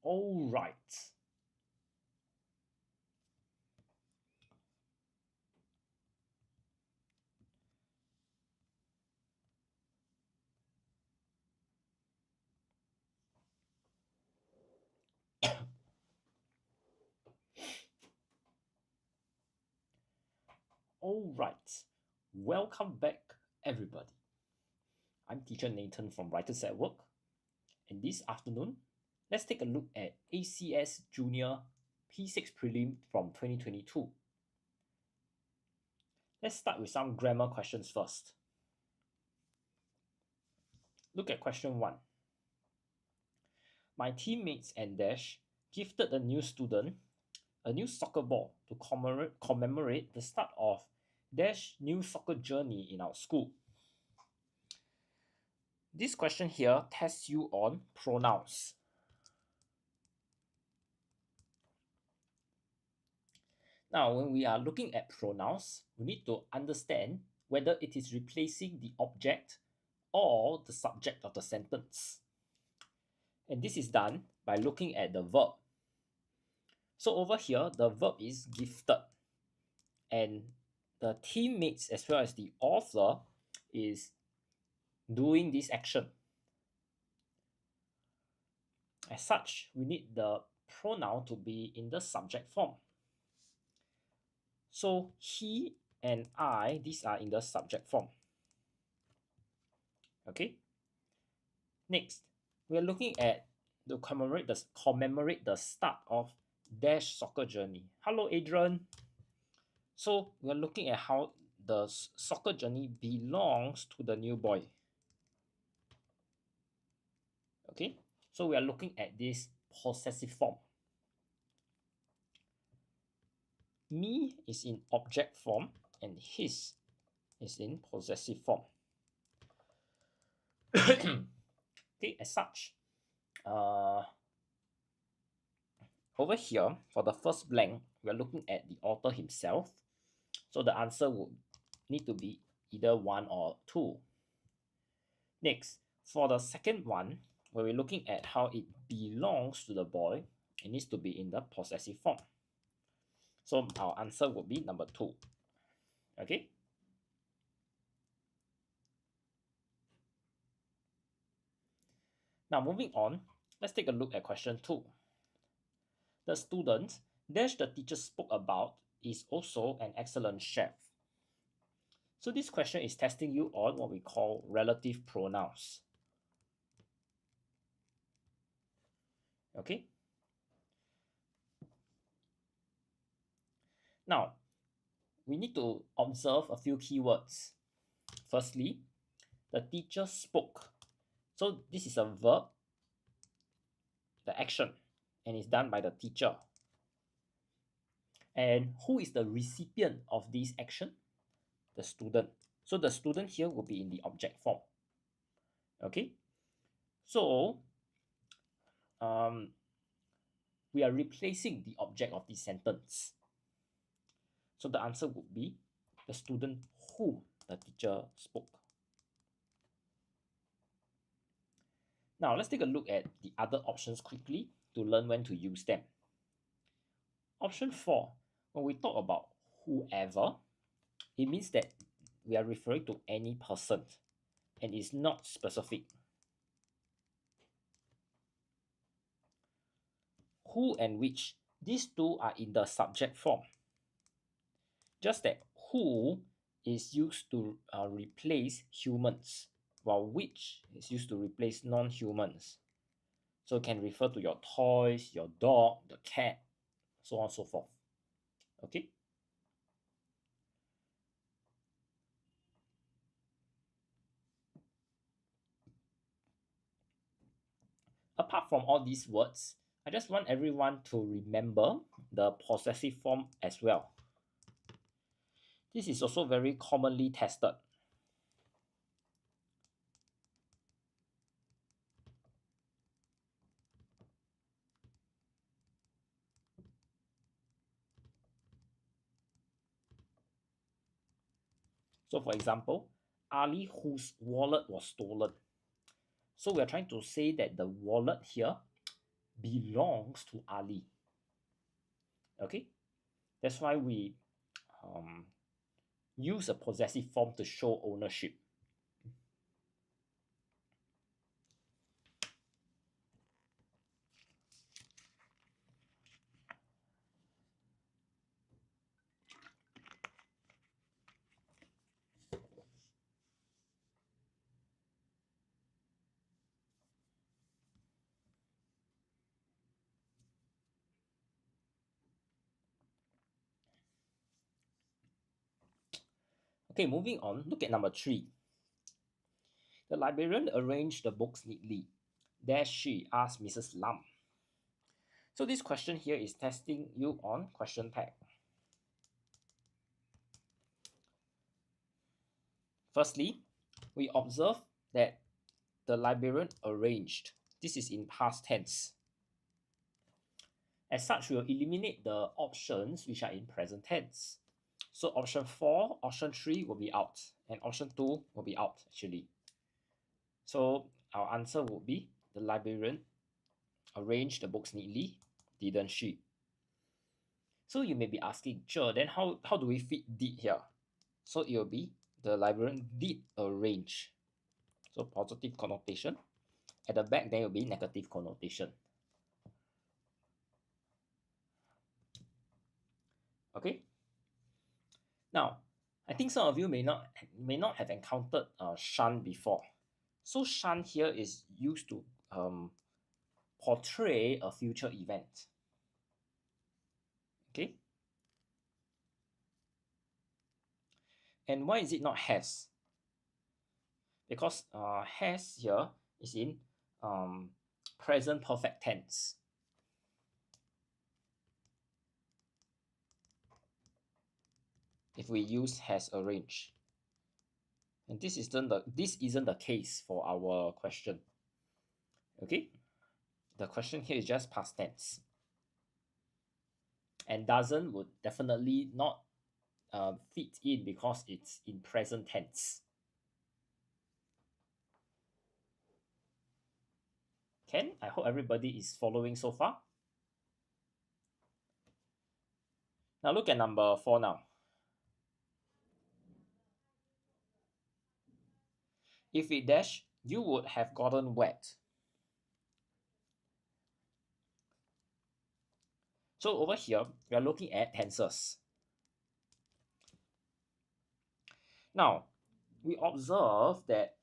All right. All right. Welcome back, everybody. I'm teacher Nathan from Writers at Work. And this afternoon, let's take a look at ACS Junior P6 Prelim from 2022. Let's start with some grammar questions first. Look at question 1. My teammates and Dash gifted a new student a new soccer ball to commemorate the start of Dash new soccer journey in our school. This question here tests you on pronouns. Now, when we are looking at pronouns, we need to understand whether it is replacing the object or the subject of the sentence. And this is done by looking at the verb. So over here, the verb is gifted. And the teammates as well as the author is doing this action. As such, we need the pronoun to be in the subject form. So he and I, these are in the subject form. Okay. Next, we are looking at to commemorate the start of Dash soccer journey. Hello, Adrian. So we are looking at how the soccer journey belongs to the new boy. Okay, so we are looking at this possessive form. Me is in object form and his is in possessive form. Okay, as such, over here for the first blank, we are looking at the author himself. So the answer would need to be either 1 or 2. Next, for the second one, where we're looking at how it belongs to the boy, it needs to be in the possessive form. So our answer would be number 2. Okay. Now moving on, let's take a look at question 2. The student Dash the teacher spoke about is also an excellent chef. So this question is testing you on what we call relative pronouns. Okay. Now, we need to observe a few keywords. Firstly, the teacher spoke. So this is a verb, the action, and it's done by the teacher. And who is the recipient of this action? The student. So the student here will be in the object form. Okay. So we are replacing the object of this sentence. So the answer would be the student whom the teacher spoke. Now let's take a look at the other options quickly to learn when to use them. Option 4, when we talk about whoever, it means that we are referring to any person and is not specific. Who and which, these two are in the subject form. Just that who is used to replace humans, while which is used to replace non-humans. So it can refer to your toys, your dog, the cat, so on and so forth. Okay. Apart from all these words, I just want everyone to remember the possessive form as well. This is also very commonly tested. So for example, Ali whose wallet was stolen. So we are trying to say that the wallet here belongs to Ali. Okay, that's why we use a possessive form to show ownership. Okay, moving on, look at number 3. The librarian arranged the books neatly. Dash she asked Mrs. Lam. So this question here is testing you on question tag. Firstly, we observe that the librarian arranged. This is in past tense. As such, we will eliminate the options which are in present tense. So option 4, option 3 will be out, and option 2 will be out actually. So our answer would be the librarian arranged the books neatly, didn't she? So you may be asking, sure, then how do we fit did here? So it will be the librarian did arrange. So positive connotation. At the back, there will be negative connotation. Okay. Now, I think some of you may not have encountered shan before. So shan here is used to portray a future event. Okay. And why is it not has? Because has here is in present perfect tense. If we use has arranged. And this isn't the case for our question. Okay? The question here is just past tense. And doesn't would definitely not fit in because it's in present tense. Ken, I hope everybody is following so far. Now look at number 4 now. If it dash, you would have gotten wet. So over here, we are looking at tenses. Now, we observe that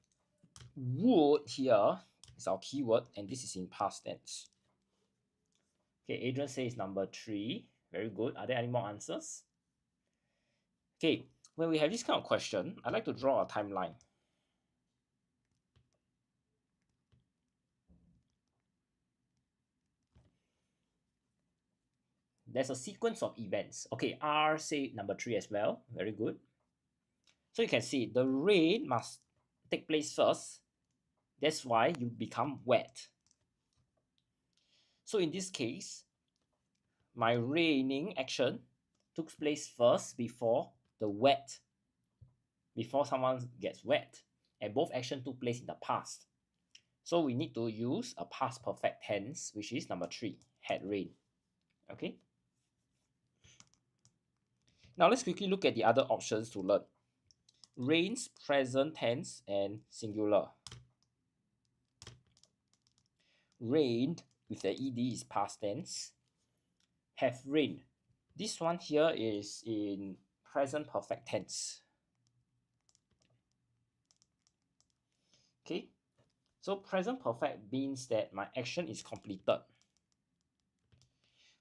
would here is our keyword, and this is in past tense. Okay, Adrian says number 3. Very good. Are there any more answers? Okay, when we have this kind of question, I like to draw a timeline. There's a sequence of events. Okay, R say number 3 as well. Very good. So you can see the rain must take place first. That's why you become wet. So in this case, my raining action took place first before someone gets wet. And both actions took place in the past. So we need to use a past perfect tense, which is number 3, had rain. Okay. Now let's quickly look at the other options to learn. Rains, present tense, and singular. Rained with the ed is past tense. Have rained. This one here is in present perfect tense. Okay, so present perfect means that my action is completed,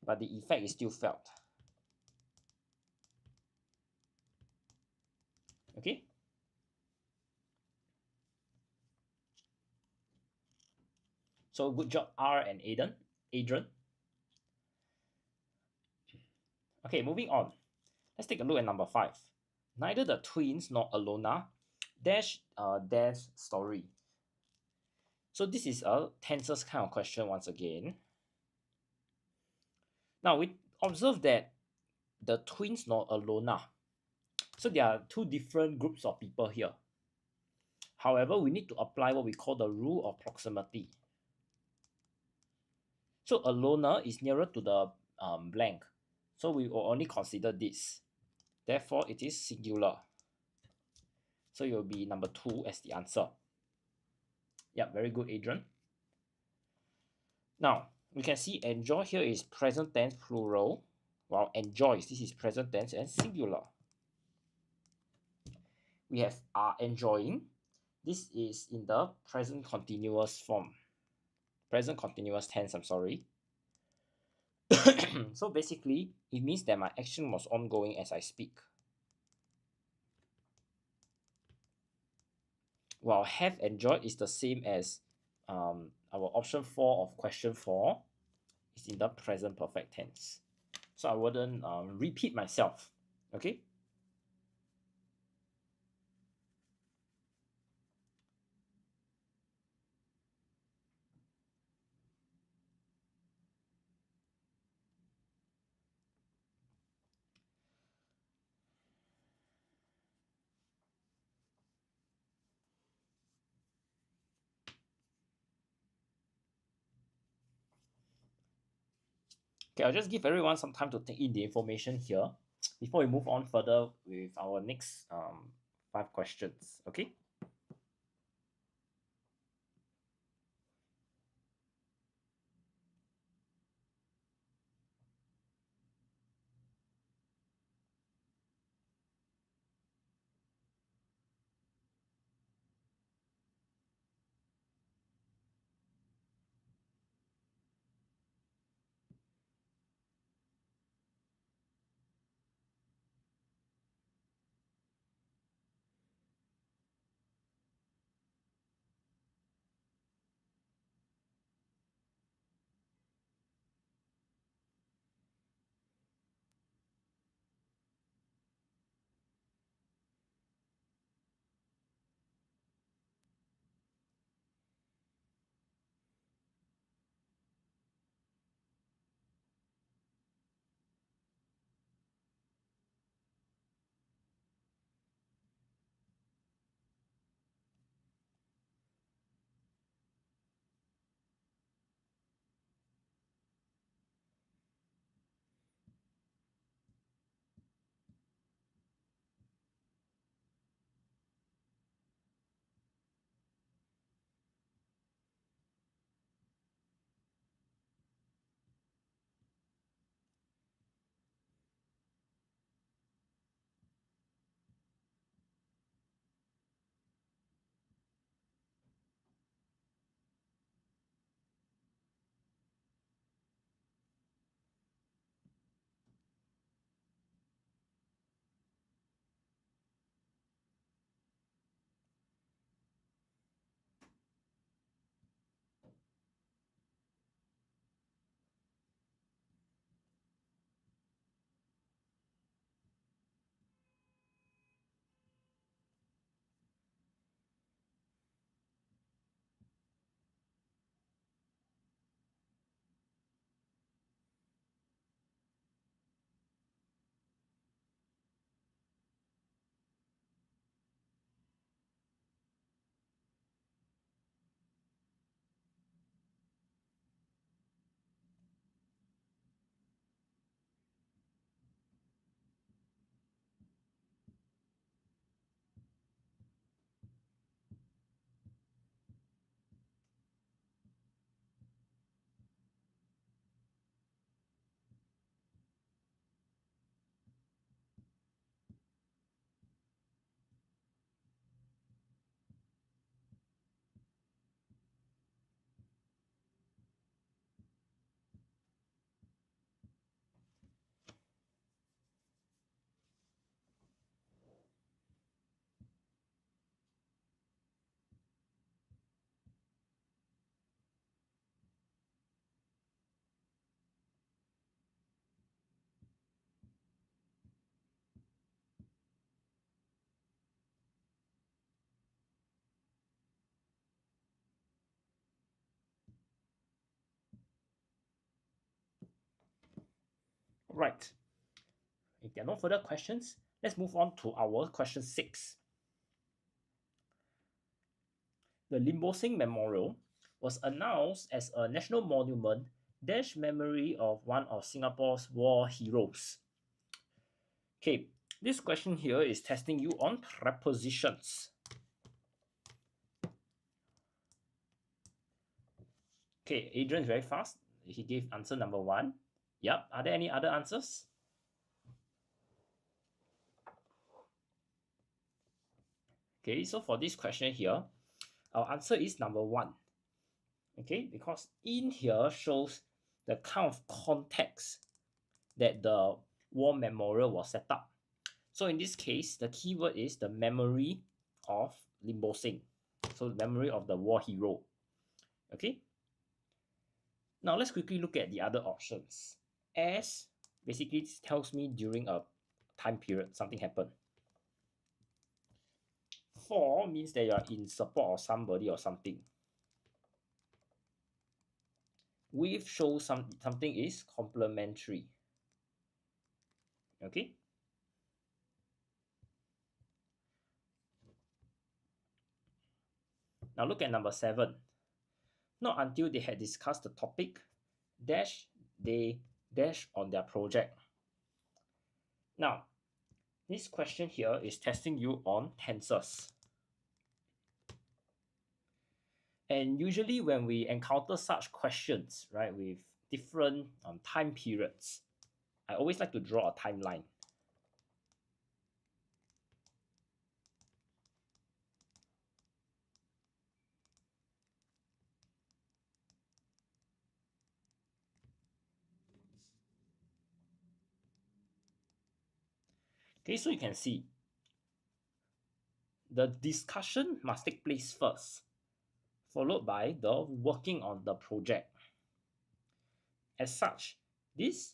but the effect is still felt. Okay. So good job, R and Adrian. Okay, moving on. Let's take a look at number 5. Neither the twins nor Alona dash their story. So this is a tenses kind of question once again. Now we observe that the twins nor Alona. So there are 2 different groups of people here. However, we need to apply what we call the rule of proximity. So a loner is nearer to the blank. So we will only consider this. Therefore, it is singular. So it will be number 2 as the answer. Yeah, very good, Adrian. Now, we can see enjoy here is present tense plural, while enjoys, this is present tense and singular. We have are enjoying. This is in the present continuous form. Present continuous tense, I'm sorry. So basically, it means that my action was ongoing as I speak. While have enjoyed is the same as our option 4 of question 4 is in the present perfect tense. So I wouldn't repeat myself. Okay. Okay, I'll just give everyone some time to take in the information here before we move on further with our next 5 questions. Okay. Right. If there are no further questions, let's move on to our question 6. The Limbosing Memorial was announced as a national monument dash memory of one of Singapore's war heroes. Okay, this question here is testing you on prepositions. Okay, Adrian is very fast. He gave answer number 1. Yep, are there any other answers? Okay, so for this question here, our answer is number 1. Okay, because in here shows the kind of context that the war memorial was set up. So in this case, the keyword is the memory of Lim Bo Seng. So memory of the war hero. Okay. Now let's quickly look at the other options. As basically tells me during a time period something happened. For means that you are in support of somebody or something. With shows something is complementary. Okay. Now look at number 7. Not until they had discussed the topic, dash they dash on their project. Now, this question here is testing you on tenses. And usually when we encounter such questions, right, with different time periods, I always like to draw a timeline. Okay, so you can see the discussion must take place first, followed by the working on the project. As such, this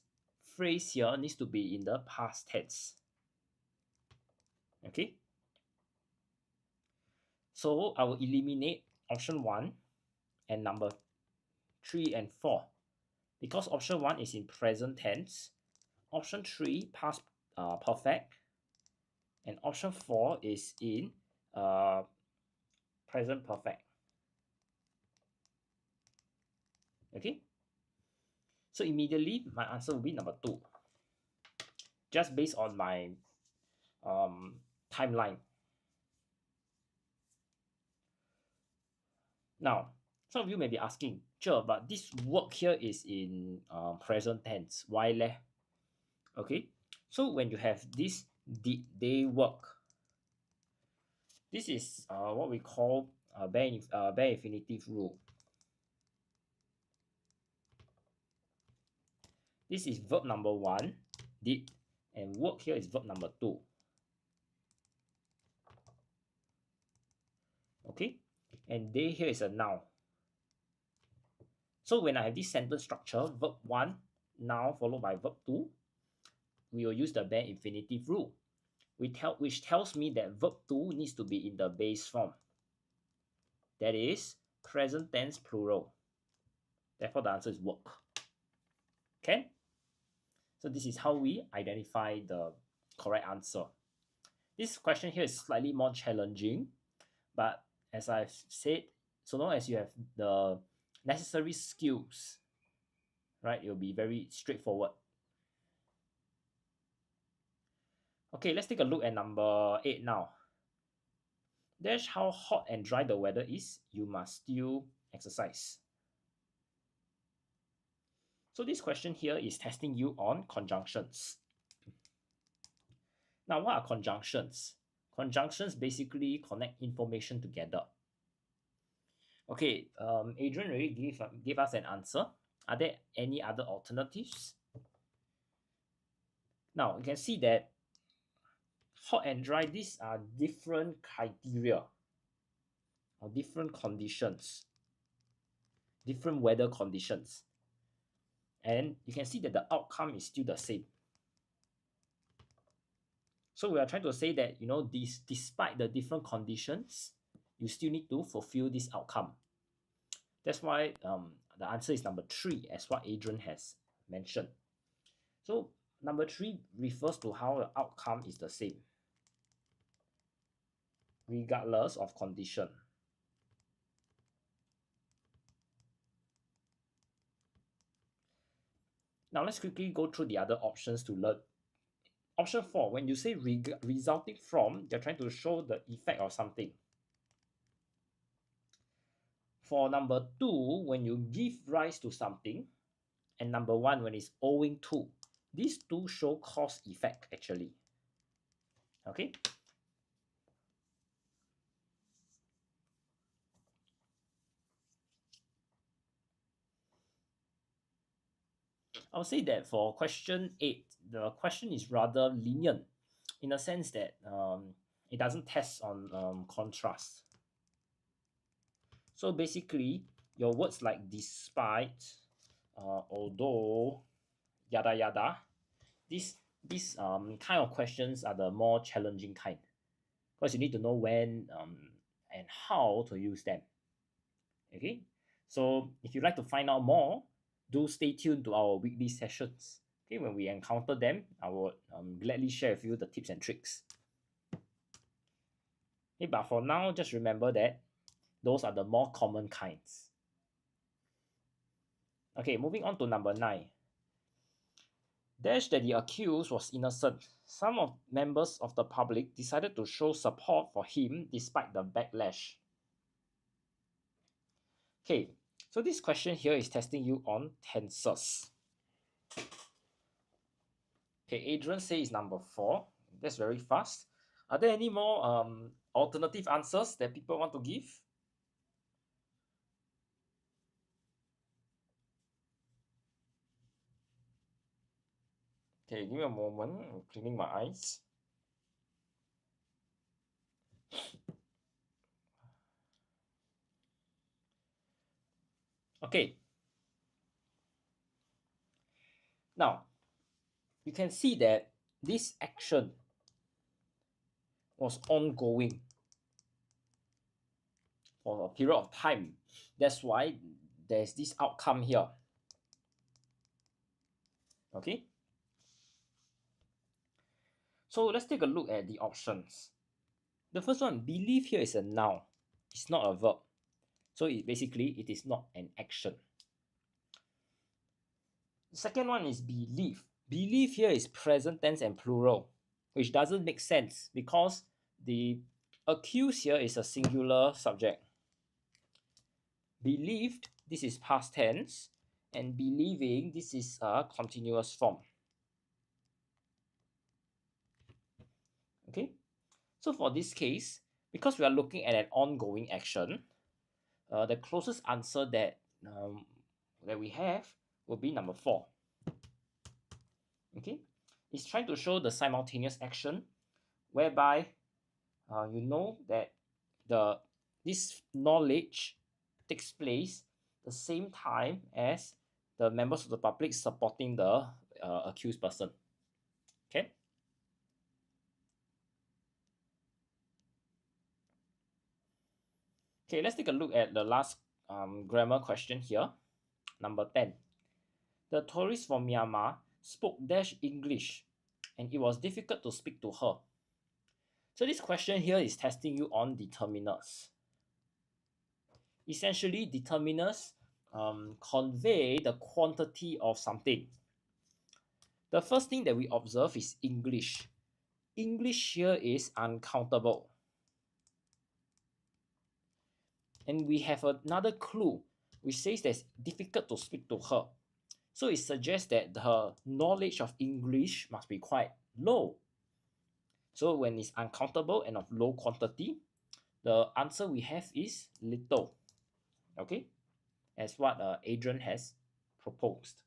phrase here needs to be in the past tense. Okay, so I will eliminate option 1 and number 3 and 4 because option 1 is in present tense, option 3 past perfect, and option 4 is in present perfect. Okay, so immediately my answer will be number 2, just based on my timeline. Now, some of you may be asking, sure, but this work here is in present tense. Why leh? Okay, so when you have this did they work, this is what we call bare infinitive rule. This is verb number 1, did, and work here is verb number 2. Okay, and they here is a noun. So when I have this sentence structure, verb 1, noun followed by verb 2, we will use the bare infinitive rule, which tells me that verb 2 needs to be in the base form. That is present tense plural. Therefore, the answer is work. Okay? So this is how we identify the correct answer. This question here is slightly more challenging, but as I've said, so long as you have the necessary skills, right, it will be very straightforward. Okay, let's take a look at number 8 now. Dash how hot and dry the weather is, you must still exercise. So this question here is testing you on conjunctions. Now, what are conjunctions? Conjunctions basically connect information together. Okay, Adrian already gave us an answer. Are there any other alternatives? Now, you can see that hot and dry, these are different criteria or different conditions, different weather conditions. And you can see that the outcome is still the same. So we are trying to say that, despite the different conditions, you still need to fulfill this outcome. That's why the answer is number 3, as what Adrian has mentioned. So number 3 refers to how the outcome is the same, regardless of condition. Now let's quickly go through the other options to learn. Option 4, when you say resulting from, you're trying to show the effect of something. For number 2, when you give rise to something, and number 1, when it's owing to. These two show cause effect actually. Okay. I'll say that for question 8, the question is rather lenient in a sense that it doesn't test on contrast. So basically, your words like despite, although, yada yada, these kind of questions are the more challenging kind, because you need to know when and how to use them. Okay, so if you'd like to find out more, do stay tuned to our weekly sessions. Okay, when we encounter them, I would gladly share with you the tips and tricks. Okay, but for now, just remember that those are the more common kinds. Okay, moving on to number 9. Dash that the accused was innocent. Some of members of the public decided to show support for him despite the backlash. Okay, so this question here is testing you on tenses. Okay, Adrian says number 4. That's very fast. Are there any more alternative answers that people want to give? Okay, give me a moment. I'm cleaning my eyes. Okay. Now, you can see that this action was ongoing for a period of time. That's why there's this outcome here. Okay. So let's take a look at the options. The first one, believe here is a noun. It's not a verb. So basically, it is not an action. The second one is believe. Believe here is present tense and plural, which doesn't make sense because the accused here is a singular subject. Believed, this is past tense, and believing, this is a continuous form. Okay, so for this case, because we are looking at an ongoing action, the closest answer that we have will be number 4. Okay, it's trying to show the simultaneous action, whereby you know that this knowledge takes place the same time as the members of the public supporting the accused person. Okay. Okay, let's take a look at the last grammar question here. Number 10. The tourist from Myanmar spoke dash English, and it was difficult to speak to her. So this question here is testing you on determiners. Essentially, determiners convey the quantity of something. The first thing that we observe is English. English here is uncountable. And we have another clue which says that it's difficult to speak to her. So it suggests that her knowledge of English must be quite low. So when it's uncountable and of low quantity, the answer we have is little. Okay, as what Adrian has proposed.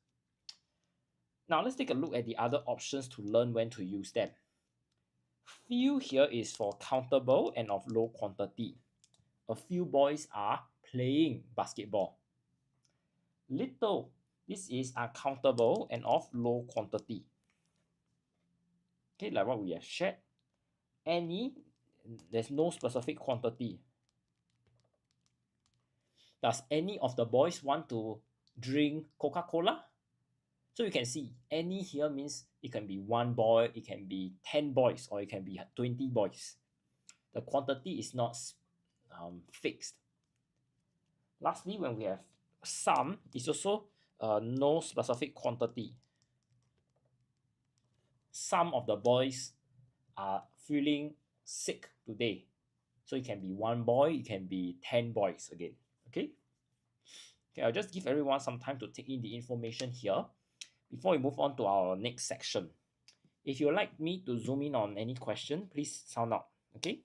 Now let's take a look at the other options to learn when to use them. Few here is for countable and of low quantity. A few boys are playing basketball. Little, this is uncountable and of low quantity. Okay, like what we have shared. Any, there's no specific quantity. Does any of the boys want to drink Coca-Cola? So you can see any here means it can be 1 boy, it can be 10 boys, or it can be 20 boys. The quantity is not fixed. Lastly, when we have some, it's also no specific quantity. some of the boys are feeling sick today. So it can be one boy, it can be 10 boys again. Okay. Okay, I'll just give everyone some time to take in the information here before we move on to our next section. If you'd like me to zoom in on any question, please sound out. Okay.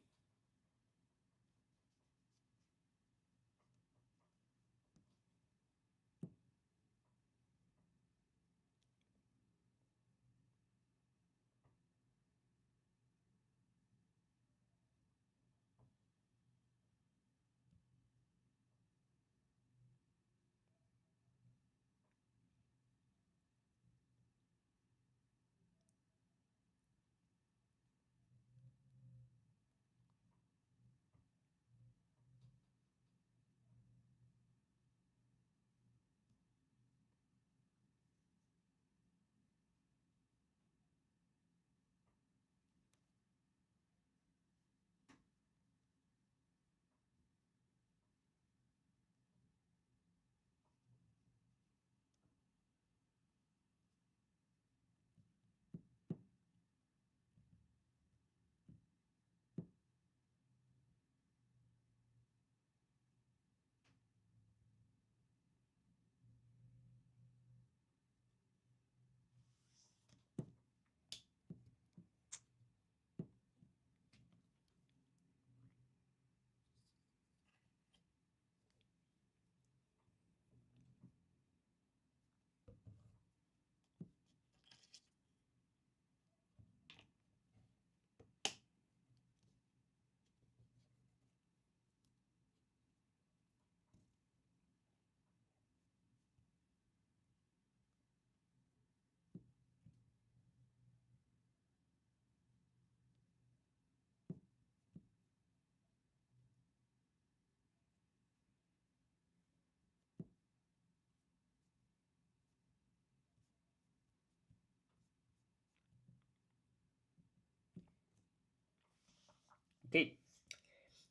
Okay.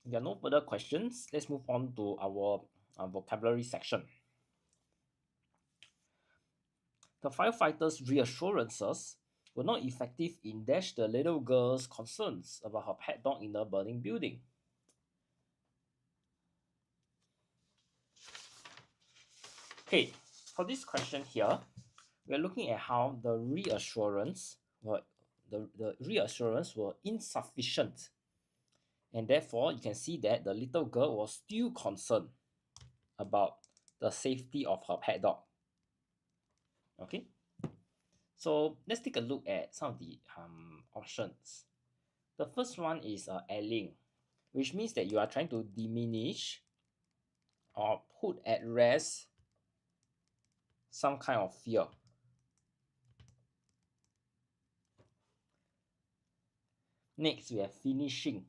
If there are no further questions, let's move on to our vocabulary section. The firefighters' reassurances were not effective in dash the little girl's concerns about her pet dog in a burning building. Okay, for this question here, we're looking at how the reassurance were insufficient, and therefore you can see that the little girl was still concerned about the safety of her pet dog. Okay, so let's take a look at some of the options. The first one is allaying, which means that you are trying to diminish or put at rest some kind of fear. Next, we have finishing,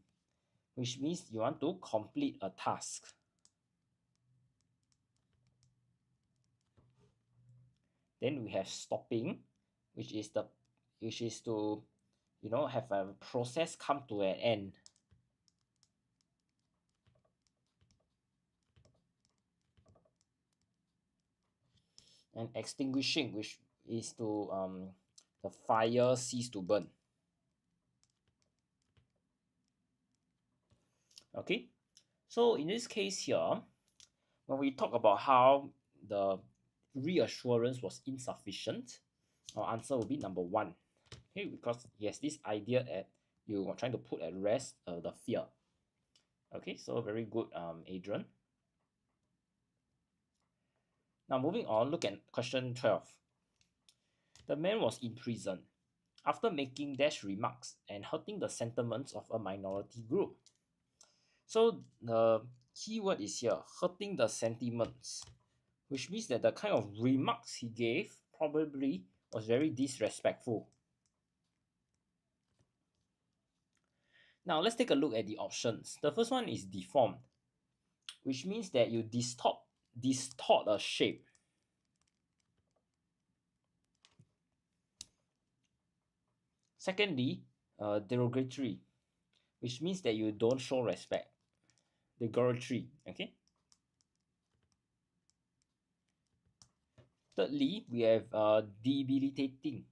which means you want to complete a task. Then we have stopping, which is to have a process come to an end. And extinguishing, which is to the fire cease to burn. Okay, so in this case here, when we talk about how the reassurance was insufficient, our answer will be number 1. Okay, because he has this idea that you are trying to put at rest the fear. Okay, so very good, Adrian. Now moving on, look at question 12. The man was in prison after making dash remarks and hurting the sentiments of a minority group. So the key word is here, hurting the sentiments, which means that the kind of remarks he gave probably was very disrespectful. Now let's take a look at the options. The first one is deformed, which means that you distort a shape. Secondly, derogatory, which means that you don't show respect. Derogatory, okay? Thirdly, we have debilitating,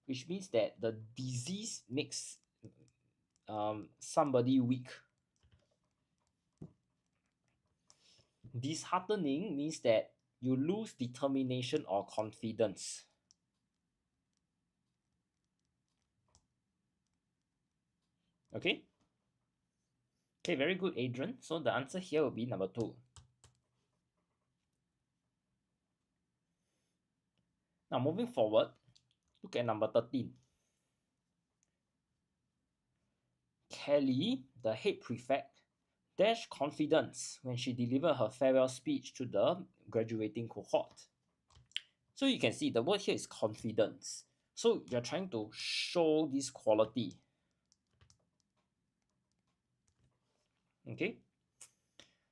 which means that the disease makes somebody weak. Disheartening means that you lose determination or confidence. Okay? Okay, very good, Adrian. So the answer here will be number 2. Now moving forward, look at number 13. Kelly, the head prefect, dashed confidence when she delivered her farewell speech to the graduating cohort. So you can see the word here is confidence. So you're trying to show this quality. Okay.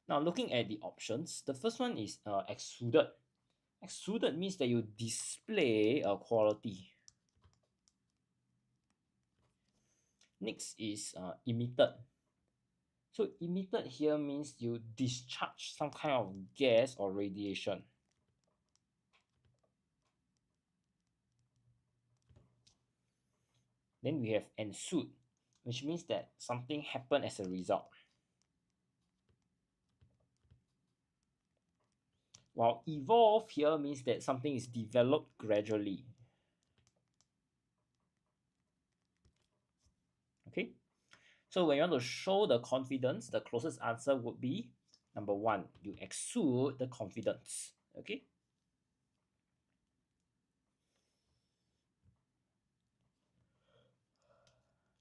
Now looking at the options, the first one is exuded. Exuded means that you display a quality. Next is emitted. So emitted here means you discharge some kind of gas or radiation. Then we have ensued, which means that something happened as a result. While evolve here means that something is developed gradually. Okay, so when you want to show the confidence, the closest answer would be number 1. You exude the confidence. Okay.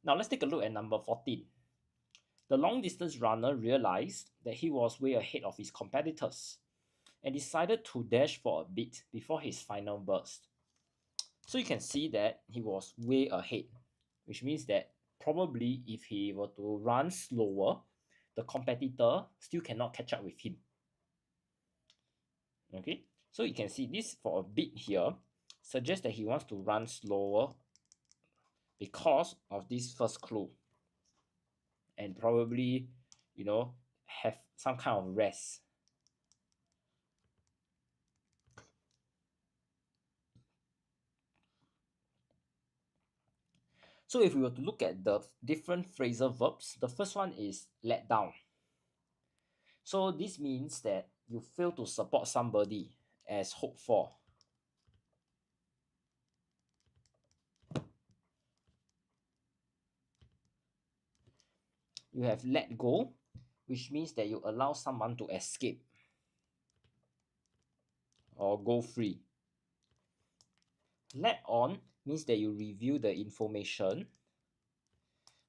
Now let's take a look at number 14. The long distance runner realized that he was way ahead of his competitors and decided to dash for a bit before his final burst. So you can see that he was way ahead, which means that probably if he were to run slower, the competitor still cannot catch up with him. Okay, so you can see this for a bit here suggests that he wants to run slower because of this first clue, and probably, have some kind of rest. So if we were to look at the different phrasal verbs, the first one is let down. So this means that you fail to support somebody as hoped for. You have let go, which means that you allow someone to escape or go free. Let on means that you review the information,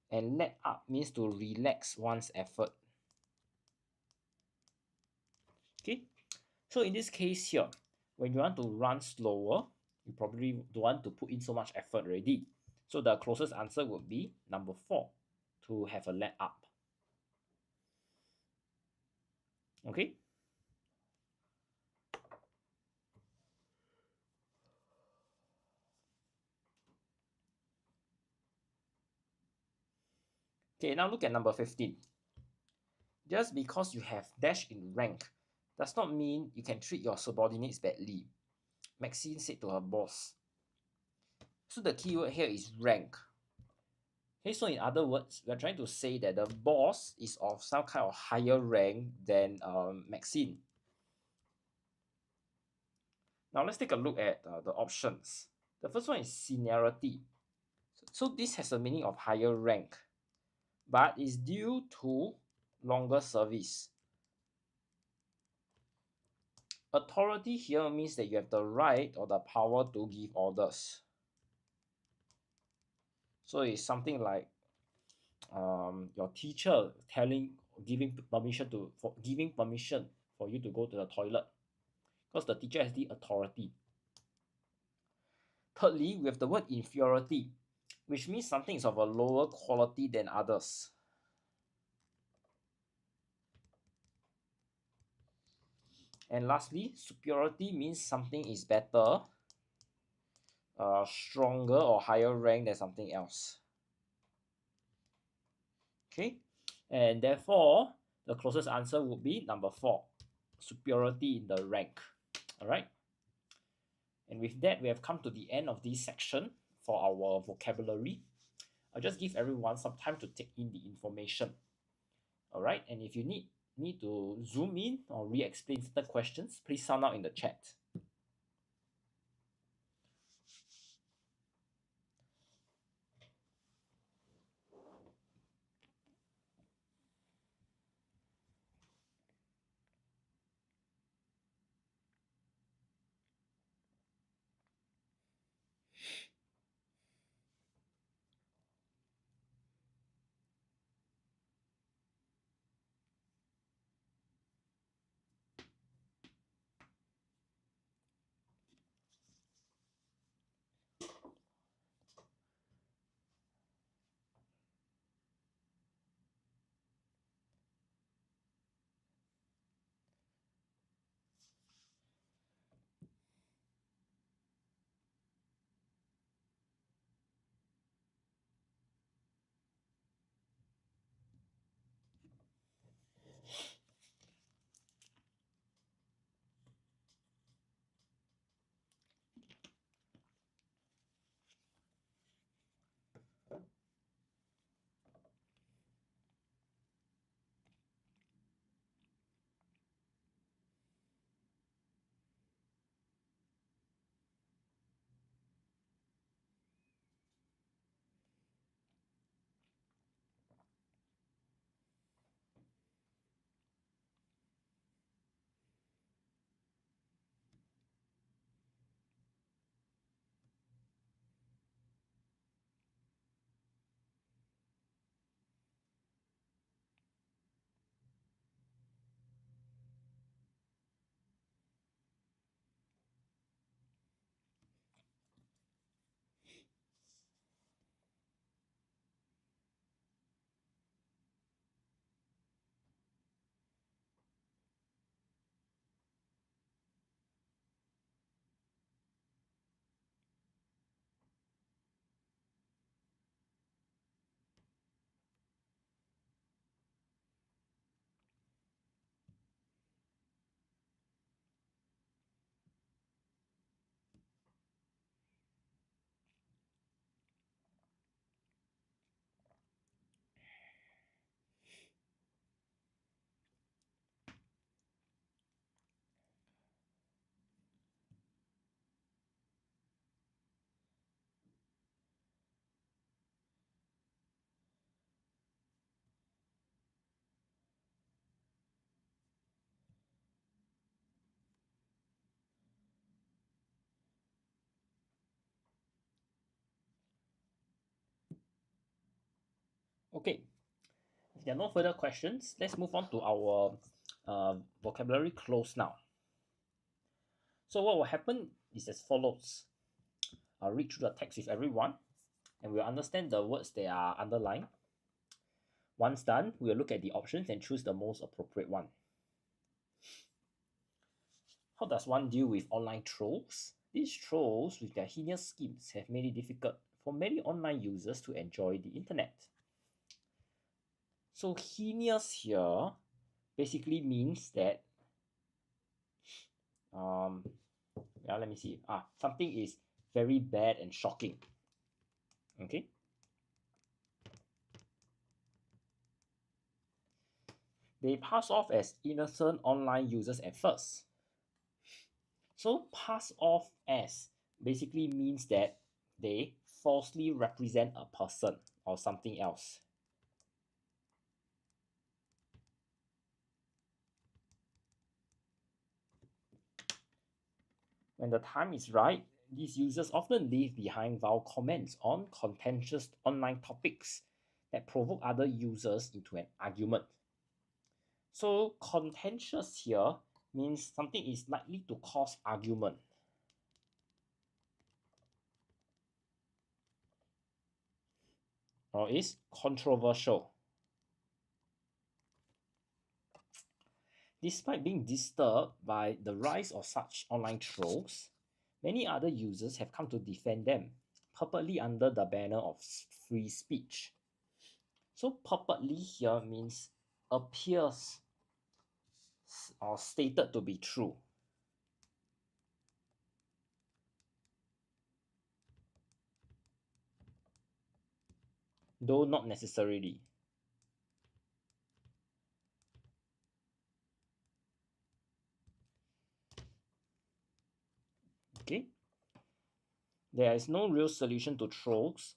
and let up means to relax one's effort. Okay, so in this case here, when you want to run slower, you probably don't want to put in so much effort already. So the closest answer would be number 4, to have a let up. Okay. Okay, now look at number 15. Just because you have dash in rank does not mean you can treat your subordinates badly, Maxine said to her boss. So the keyword here is rank. Okay, so in other words, we're trying to say that the boss is of some kind of higher rank than Maxine. Now let's take a look at the options. The first one is seniority. So this has a meaning of higher rank, but is due to longer service. Authority here means that you have the right or the power to give orders. So it's something like your teacher giving permission for you to go to the toilet, because the teacher has the authority. Thirdly, we have the word inferiority, which means something is of a lower quality than others. And lastly, superiority means something is better, stronger or higher rank than something else. Okay, and therefore the closest answer would be number 4, superiority in the rank. All right, and with that we have come to the end of this section for our vocabulary. I'll just give everyone some time to take in the information. All right, and if you need to zoom in or re-explain certain questions, please sound out in the chat. Okay, if there are no further questions, let's move on to our vocabulary close now. So what will happen is as follows. I'll read through the text with everyone and we'll understand the words that are underlined. Once done, we'll look at the options and choose the most appropriate one. How does one deal with online trolls? These trolls with their heinous schemes have made it difficult for many online users to enjoy the internet. So heinous here basically means that let me see. Something is very bad and shocking. Okay. They pass off as innocent online users at first. So pass off as basically means that they falsely represent a person or something else. When the time is right, these users often leave behind vile comments on contentious online topics that provoke other users into an argument. So contentious here means something is likely to cause argument. Or is controversial. Despite being disturbed by the rise of such online trolls, many other users have come to defend them, purportedly under the banner of free speech. So purportedly here means appears or stated to be true. though not necessarily. Okay, there is no real solution to trolls.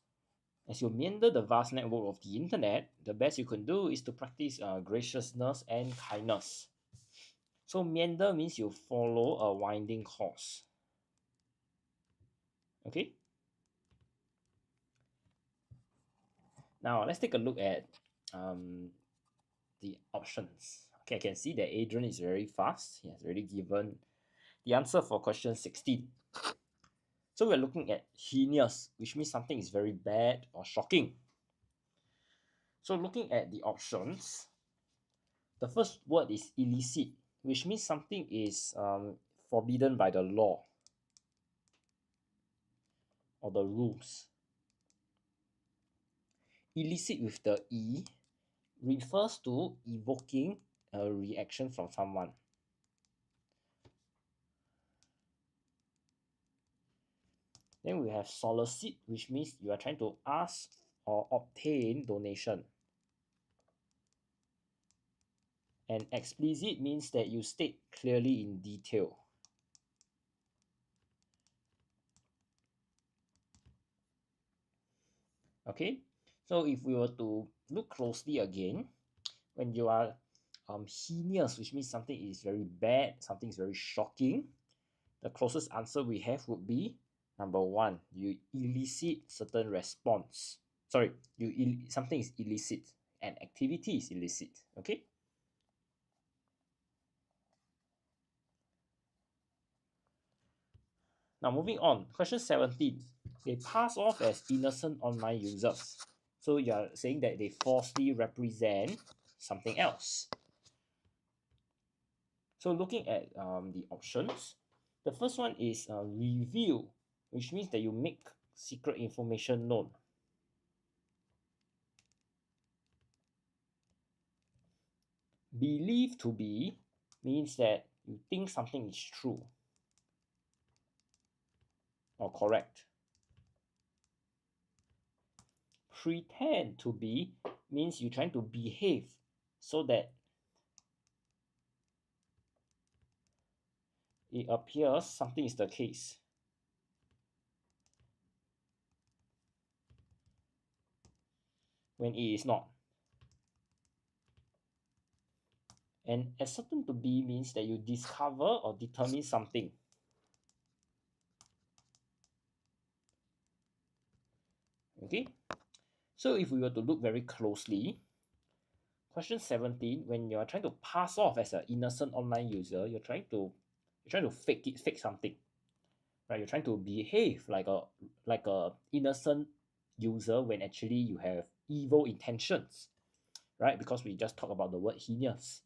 As you meander the vast network of the internet, the best you can do is to practice graciousness and kindness. So meander means you follow a winding course. Okay. Now let's take a look at the options. Okay, I can see that Adrian is very fast. He has already given the answer for question 16. So we're looking at heinous, which means something is very bad or shocking. So looking at the options, the first word is illicit, which means something is forbidden by the law or the rules. Illicit with the E refers to evoking a reaction from someone. Then we have solicit, which means you are trying to ask or obtain donation. And explicit means that you state clearly in detail. Okay, so if we were to look closely again, when you are heinous, which means something is very bad, something is very shocking, the closest answer we have would be number 1, you elicit certain response. Sorry, something is illicit, an activity is illicit. Okay. Now moving on, question 17. They pass off as innocent online users. So you're saying that they falsely represent something else. So looking at the options, the first one is reveal, which means that you make secret information known. Believe to be means that you think something is true or correct. Pretend to be means you're trying to behave so that it appears something is the case when it is not. And ascertain to be means that you discover or determine something. Okay, so if we were to look very closely, question 17, when you're trying to pass off as an innocent online user, you're trying to fake something, right? You're trying to behave like a innocent user when actually you have evil intentions, right? Because we just talked about the word heinous.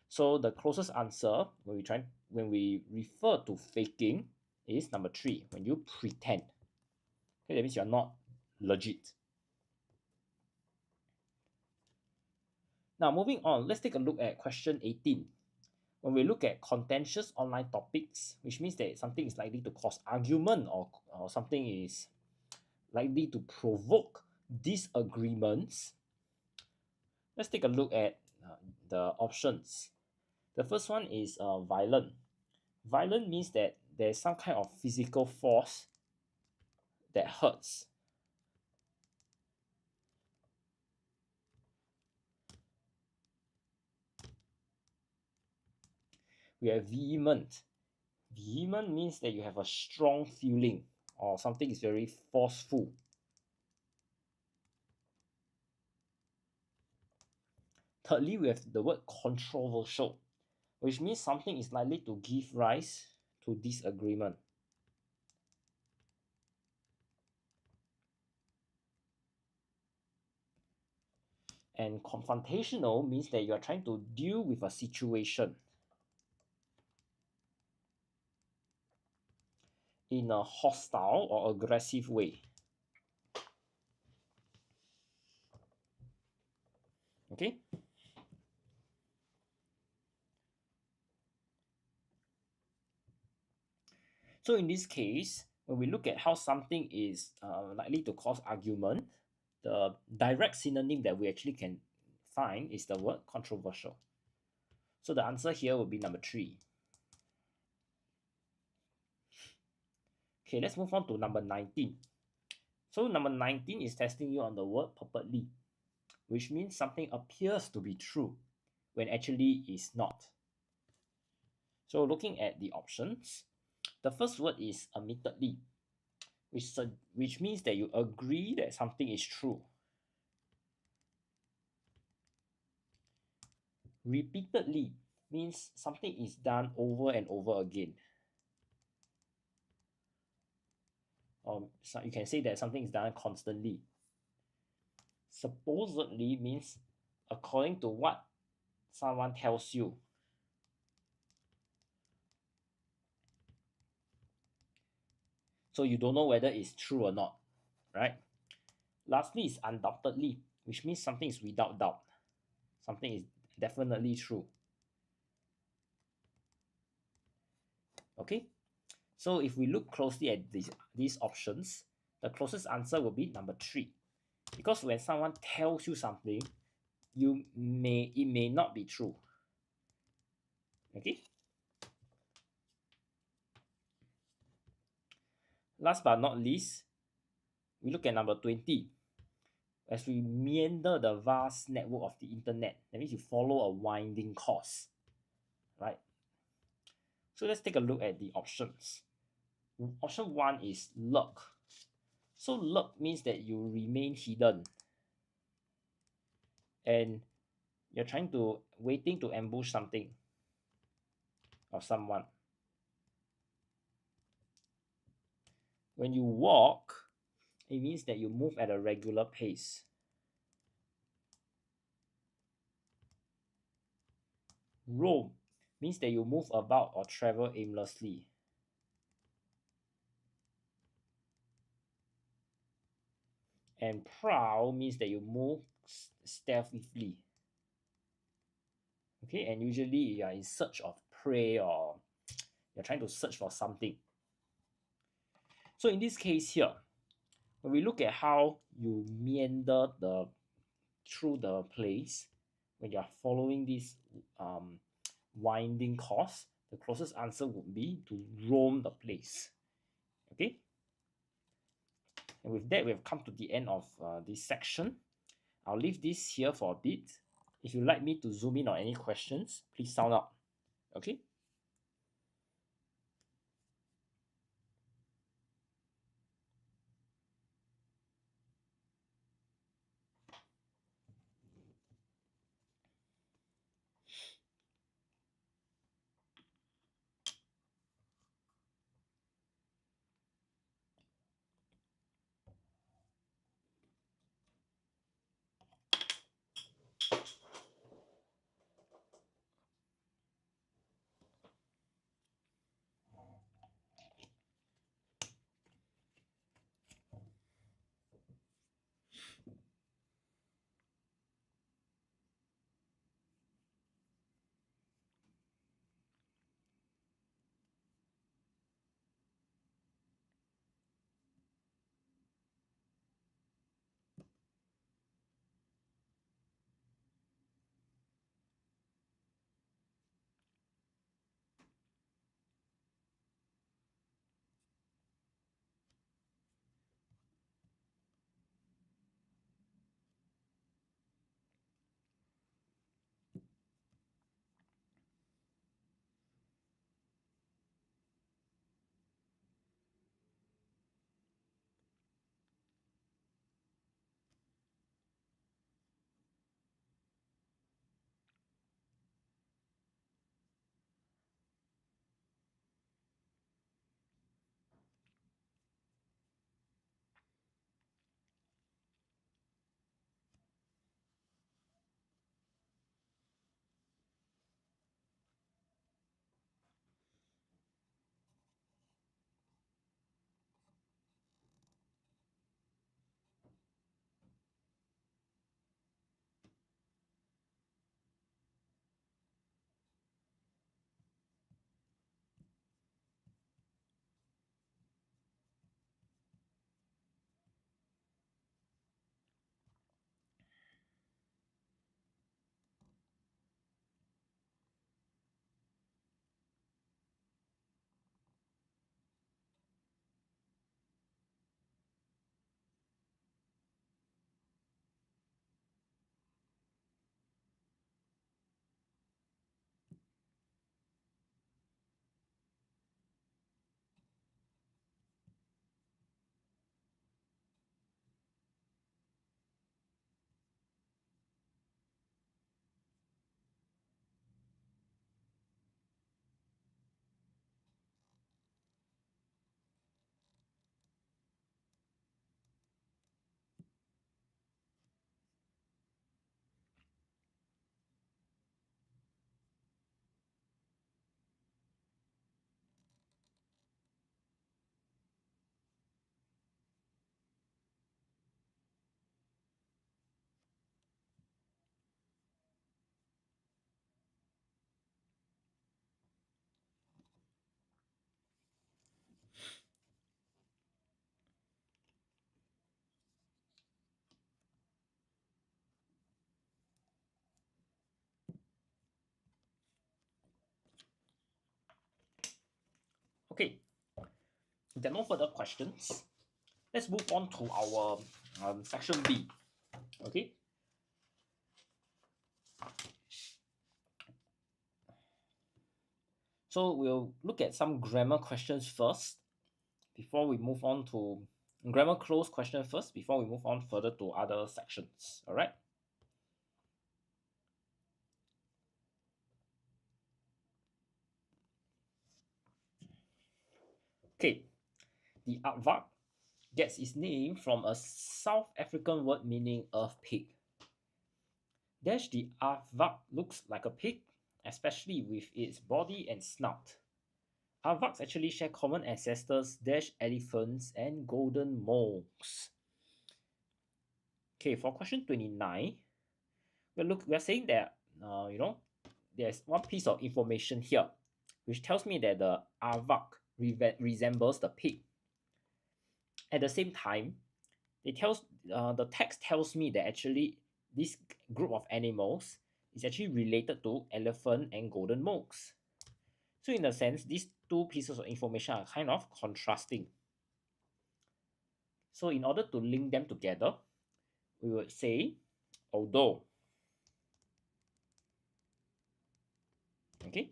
So the closest answer when we refer to faking is number 3, when you pretend. Okay, that means you're not legit. Now moving on, let's take a look at question 18. When we look at contentious online topics, which means that something is likely to cause argument or something is likely to provoke disagreements, let's take a look at the options. The first one is violent. Violent means that there's some kind of physical force that hurts. We have vehement. Vehement means that you have a strong feeling or something is very forceful. Thirdly, we have the word controversial, which means something is likely to give rise to disagreement. And confrontational means that you are trying to deal with a situation in a hostile or aggressive way. Okay? So in this case, when we look at how something is likely to cause argument, the direct synonym that we actually can find is the word controversial. So the answer here will be number 3. Okay, let's move on to number 19. So number 19 is testing you on the word purportedly, which means something appears to be true when actually is not. So looking at the options, the first word is admittedly, which means that you agree that something is true. Repeatedly means something is done over and over again. So you can say that something is done constantly. Supposedly means according to what someone tells you. So you don't know whether it's true or not, right? Lastly is undoubtedly, which means something is without doubt. Something is definitely true. Okay, so if we look closely at these options, the closest answer will be number 3. Because when someone tells you something, it may not be true. Okay. Last but not least, we look at number 20. As we meander the vast network of the internet, that means you follow a winding course, right? So let's take a look at the options. Option 1 is lurk. So lurk means that you remain hidden and you're waiting to ambush something or someone. When you walk, it means that you move at a regular pace. Roam means that you move about or travel aimlessly. And prowl means that you move stealthily. Okay, and usually you are in search of prey or you're trying to search for something. So in this case here, when we look at how you meander through the place, when you are following this winding course, the closest answer would be to roam the place. Okay, and with that, we have come to the end of this section. I'll leave this here for a bit. If you'd like me to zoom in on any questions, please sound out. Okay. Okay, if there are no further questions, let's move on to our section B. Okay. So we'll look at some grammar questions first before we move on to grammar close question first before we move on further to other sections. All right. Okay, the aardvark gets its name from a South African word meaning earth pig. Dash the aardvark looks like a pig, especially with its body and snout. Aardvarks actually share common ancestors dash elephants and golden moles. Okay, for question 29, we're saying that there's one piece of information here which tells me that the aardvark resembles the pig. At the same time, the text tells me that actually this group of animals is actually related to elephant and golden moles. So in a sense, these two pieces of information are kind of contrasting. So in order to link them together, we would say, although. Okay.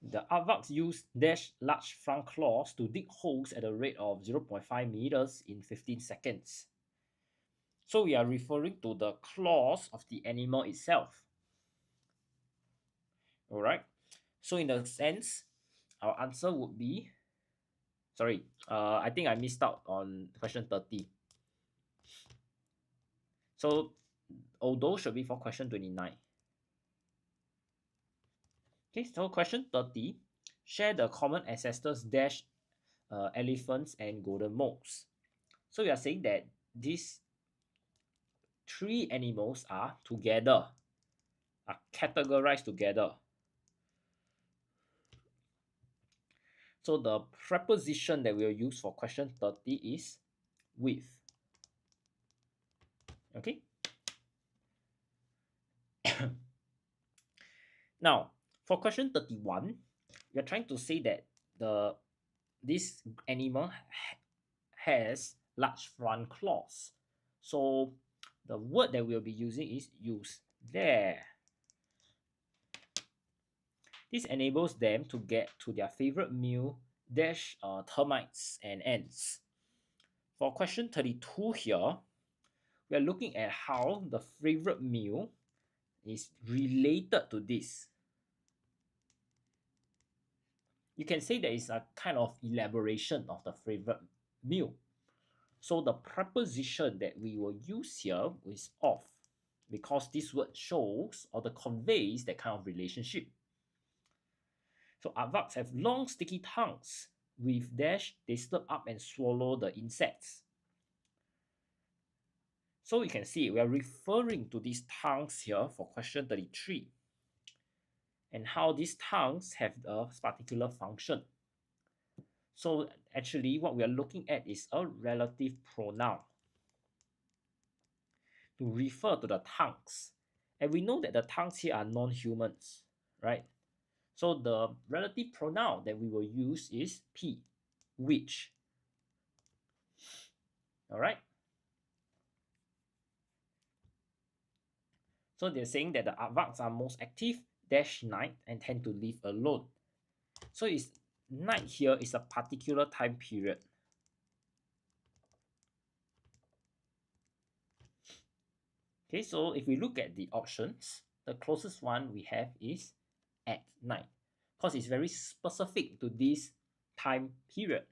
The aardvarks use dash large front claws to dig holes at a rate of 0.5 meters in 15 seconds. So we are referring to the claws of the animal itself. Alright. So in a sense, our answer would be, sorry, I think I missed out on question 30. So although should be for question 29. Okay, so question 30, share the common ancestors dash elephants and golden moles. So we are saying that these three animals are together, are categorized together. So the preposition that we'll use for question 30 is with. Okay. Now, for question 31, we are trying to say that this animal has large front claws. So the word that we'll be using is use there. This enables them to get to their favorite meal, dash termites and ants. For question 32 here, we are looking at how the favorite meal is related to this. You can say there is a kind of elaboration of the favorite meal. So the preposition that we will use here is of, because this word shows or the conveys that kind of relationship. So aardvarks have long sticky tongues. With dash, they slurp up and swallow the insects. So you can see we are referring to these tongues here for question 33 and how these tongues have a particular function. So actually what we are looking at is a relative pronoun to refer to the tongues. And we know that the tongues here are non-humans, right? So the relative pronoun that we will use is P, which. All right. So they're saying that the aardvarks are most active dash night and tend to live alone. So it's night here is a particular time period. Okay, so if we look at the options, the closest one we have is at night, because it's very specific to this time period.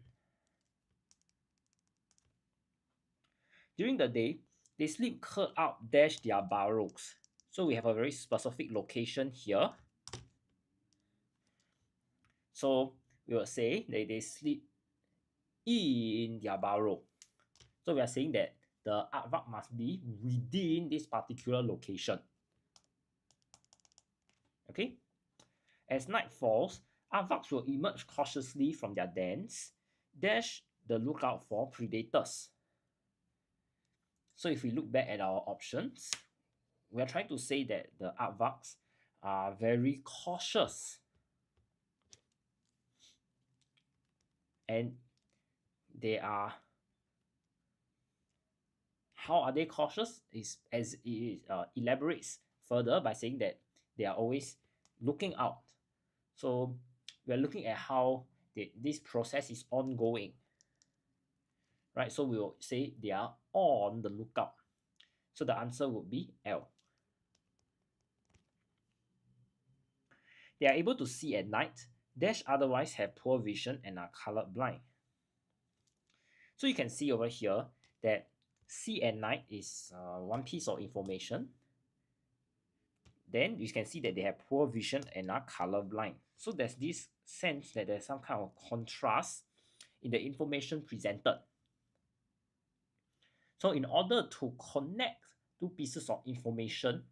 During the day, they sleep curled up dash their burrows. So we have a very specific location here. So we will say that they sleep in their burrow. So we are saying that the aardvark must be within this particular location. Okay. As night falls, aardvarks will emerge cautiously from their dens, dash the lookout for predators. So if we look back at our options, we are trying to say that the aardvarks are very cautious, and they are, how are they cautious is as it elaborates further by saying that they are always looking out. So we're looking at how this process is ongoing, right? So we will say they are on the lookout. So the answer would be L. They are able to see at night, dash otherwise have poor vision and are color blind. So you can see over here that see at night is one piece of information. Then you can see that they have poor vision and are colorblind. So there's this sense that there's some kind of contrast in the information presented. So in order to connect two pieces of information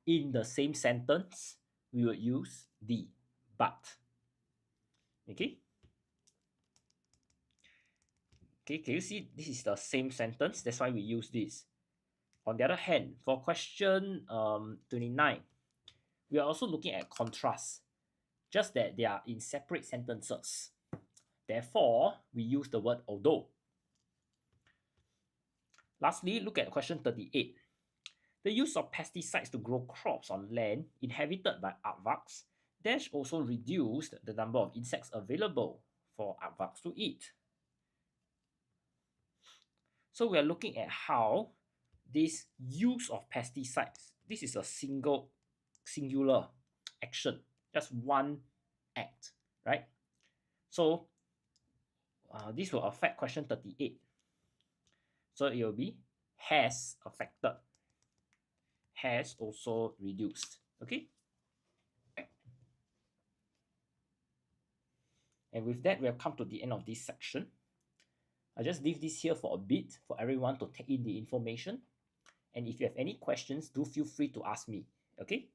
in the same sentence, we would use the but. Okay? Okay, can you see this is the same sentence? That's why we use this. On the other hand, for question 29, we are also looking at contrast, just that they are in separate sentences. Therefore, we use the word although. Lastly, look at question 38. The use of pesticides to grow crops on land inhabited by aardvarks dash also reduced the number of insects available for aardvarks to eat. So we are looking at how this use of pesticides, this is a singular action, just one act, right? So this will affect question 38. So it will be has affected, has also reduced. Okay. And with that, we have come to the end of this section. I'll just leave this here for a bit for everyone to take in the information. And if you have any questions, do feel free to ask me. Okay.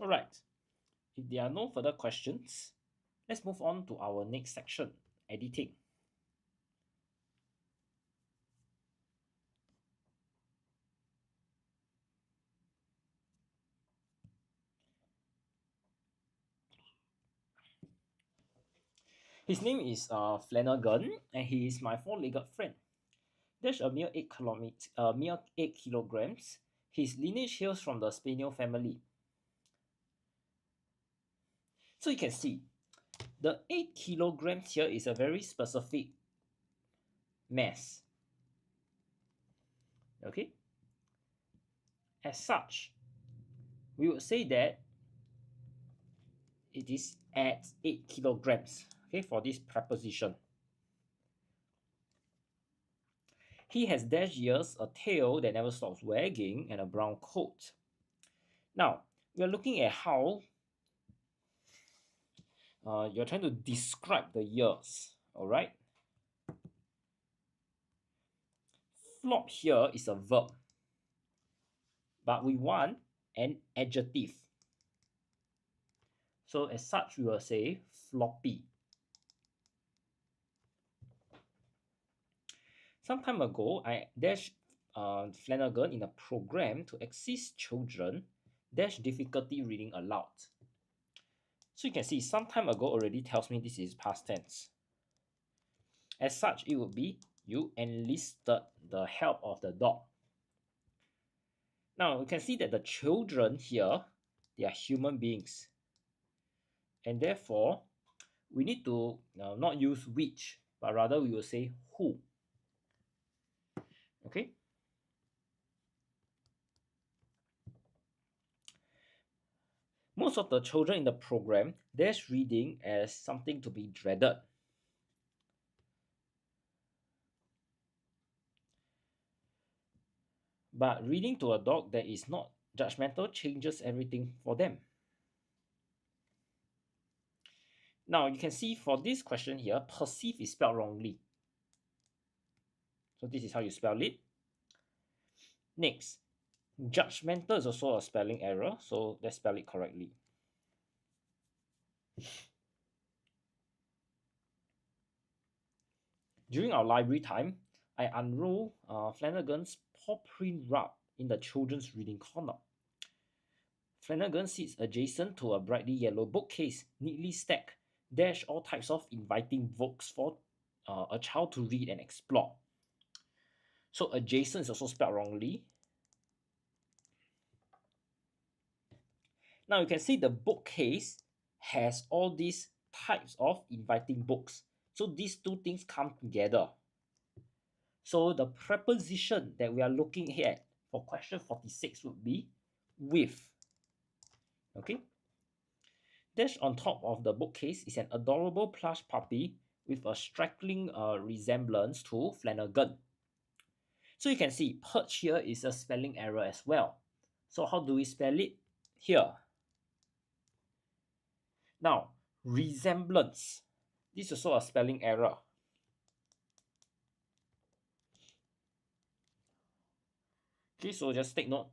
All right. If there are no further questions, let's move on to our next section, editing. His name is Flanagan, and he is my four-legged friend. There's a mere 8 kilograms. His lineage hails from the Spaniel family. So you can see, the 8 kilograms here is a very specific mass. Okay? As such, we would say that it is at 8 kilograms, okay, for this preposition. He has dash ears, a tail that never stops wagging, and a brown coat. Now, we are looking at how you're trying to describe the ears, all right? Flop here is a verb, but we want an adjective. So as such, we will say floppy. Some time ago, I dashed Flanagan in a program to assist children dash difficulty reading aloud. So you can see some time ago already tells me this is past tense. As such, it would be you enlisted the help of the dog. Now you can see that the children here, they are human beings. And therefore, we need to not use which, but rather we will say who. Okay? Most of the children in the program dash reading as something to be dreaded. But reading to a dog that is not judgmental changes everything for them. Now you can see for this question here, perceive is spelled wrongly. So this is how you spell it. Next, judgmental is also a spelling error, so let's spell it correctly. During our library time, I unroll Flanagan's paw print rug in the children's reading corner. Flanagan sits adjacent to a brightly yellow bookcase, neatly stacked, dash all types of inviting books for a child to read and explore. So adjacent is also spelled wrongly. Now you can see the bookcase has all these types of inviting books. So these two things come together. So the preposition that we are looking at for question 46 would be with. Okay. Dash on top of the bookcase is an adorable plush puppy with a striking resemblance to Flanagan. So you can see perch here is a spelling error as well. So how do we spell it? Here. Now, resemblance. This is also a spelling error. Okay, so just take note.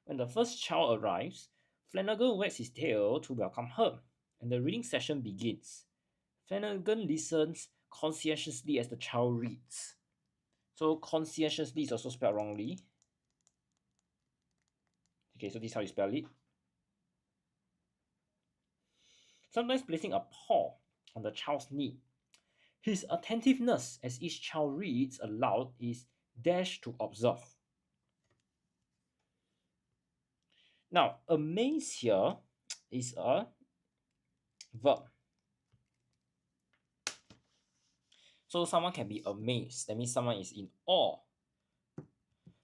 When the first child arrives, Flanagan wags his tail to welcome her, and the reading session begins. Flanagan listens conscientiously as the child reads. So conscientiously is also spelled wrongly. Okay, so this is how you spell it. Sometimes placing a paw on the child's knee. His attentiveness as each child reads aloud is dash to observe. Now, amaze here is a verb. So someone can be amazed. That means someone is in awe.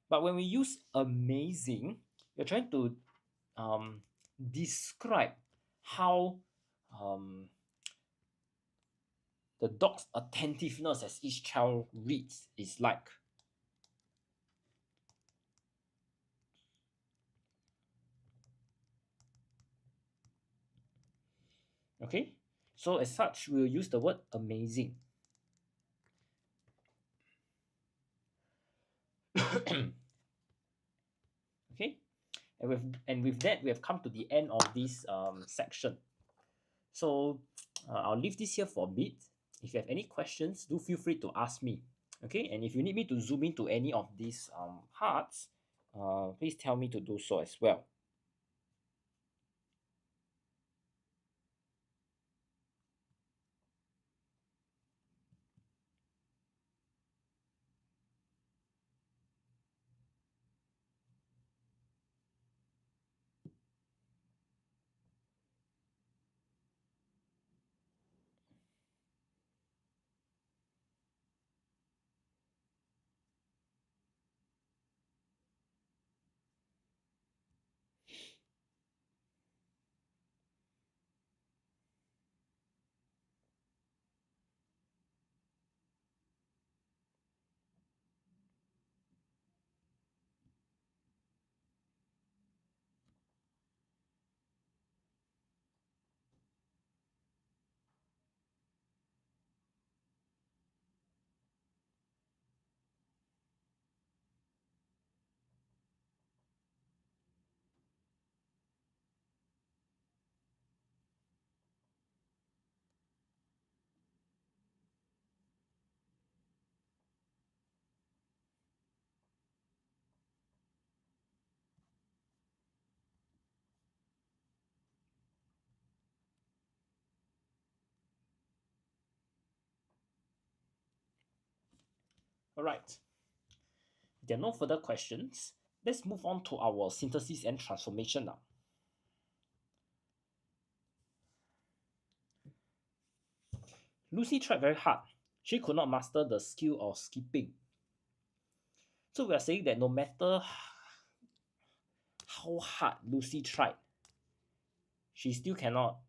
But when we use amazing, you're trying to describe how the dog's attentiveness as each child reads is like. Okay, so as such, we'll use the word amazing. Okay, and with that, we have come to the end of this section. So I'll leave this here for a bit. If you have any questions, do feel free to ask me. Okay, and if you need me to zoom into any of these parts, please tell me to do so as well. All right. If there are no further questions, let's move on to our synthesis and transformation now. Lucy tried very hard. She could not master the skill of skipping. So we are saying that no matter how hard Lucy tried, she still cannot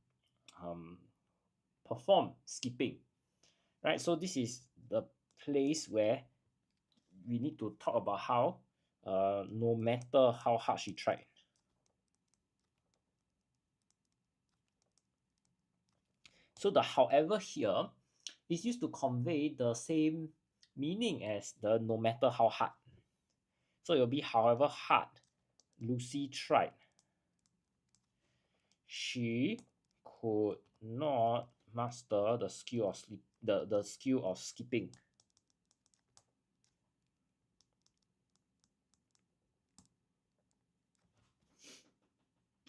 perform skipping, right? So this is the place where we need to talk about how no matter how hard she tried. So the however here is used to convey the same meaning as the no matter how hard. So it will be however hard Lucy tried, she could not master the skill of the skill of skipping.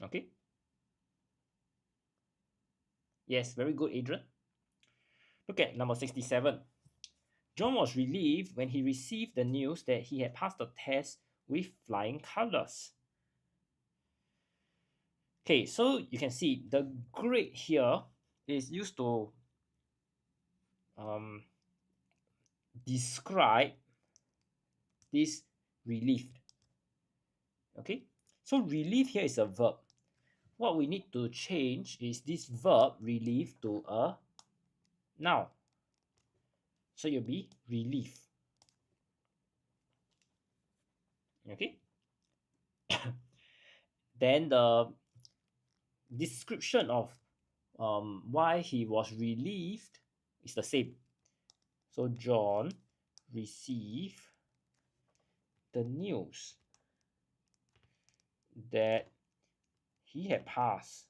Okay. Yes, very good, Adrian. Look at number 67. John was relieved when he received the news that he had passed the test with flying colors. Okay, so you can see the grade here is used to describe this relieved. Okay, so relieved here is a verb. What we need to change is this verb relieved to a noun. So you'll be relief. Okay. Then the description of why he was relieved is the same. So John received the news that he had passed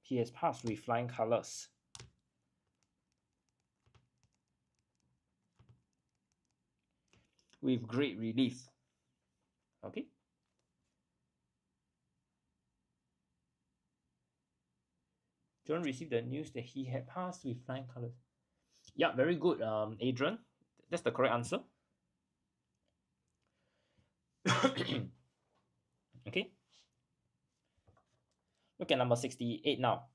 he has passed with flying colors. With great relief. Okay. John received the news that he had passed with flying colors. Yeah, very good, Adrian. That's the correct answer. Okay. Look at number 68 now.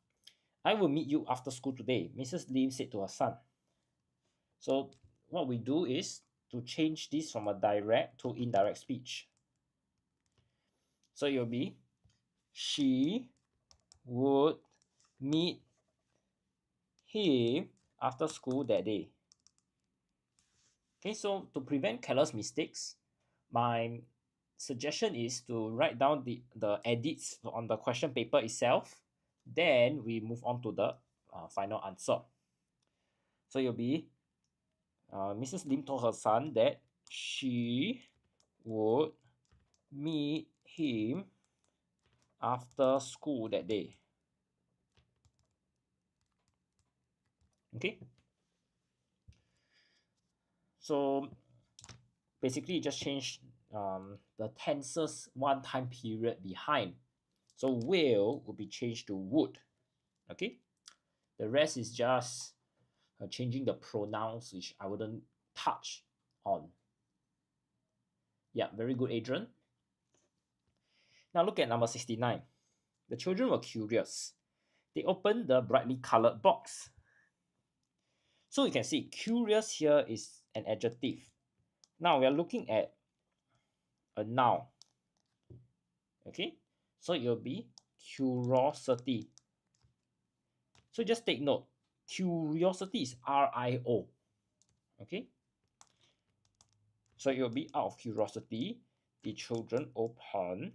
I will meet you after school today, Mrs. Lim said to her son. So what we do is to change this from a direct to indirect speech. So it will be, she would meet him after school that day. Okay, so to prevent careless mistakes, my suggestion is to write down the edits on the question paper itself. Then we move on to the final answer. So you'll be, Mrs. Lim told her son that she would meet him after school that day. Okay, so basically just change the tenses one time period behind. So will be changed to would. Okay, the rest is just changing the pronouns, which I wouldn't touch on. Yeah, very good, Adrian. Now look at number 69. The children were curious. They opened the brightly colored box. So you can see curious here is an adjective. Now we are looking at a noun. Okay, so it will be curiosity. So just take note, curiosity is R-I-O. Okay, so it will be out of curiosity, the children open